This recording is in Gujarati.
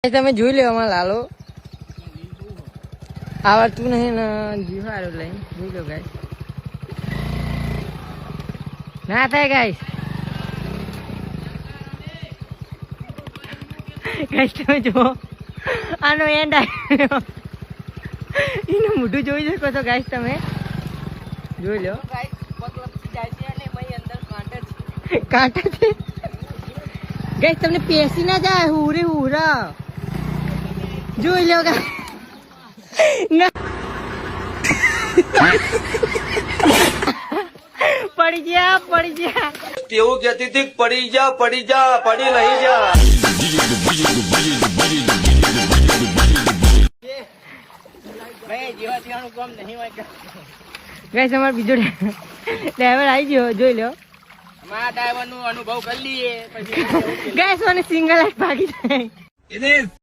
તમે જોઈ લો અમાર લાલો આવડતું નહીં ને જીવાડો લઈને જોઈ લો ગાઈસ ના થાય ગાઈસ ગાઈસ તમે જુઓ આનો એન્ડ આવ્યો એનું મોઢું જોઈ શકો છો ગાઈસ તમે જોઈ લો કાંટા છે ગાઈસ તમને પેસી ના જાય હુરે હુરા જોઈ લો ગાઈસ પડી ગયા તેવું કહેતી હતી પડી જા પડી નહીં જા ગાઈસ અમાર બીજો ડ્રાઈવર આવી ગયો જોઈ લો અમારા ડ્રાઈવર નું અનુભવ કરી લઈએ પછી ગાઈસ મને સિંગલ લાઈટ ભાગી જાય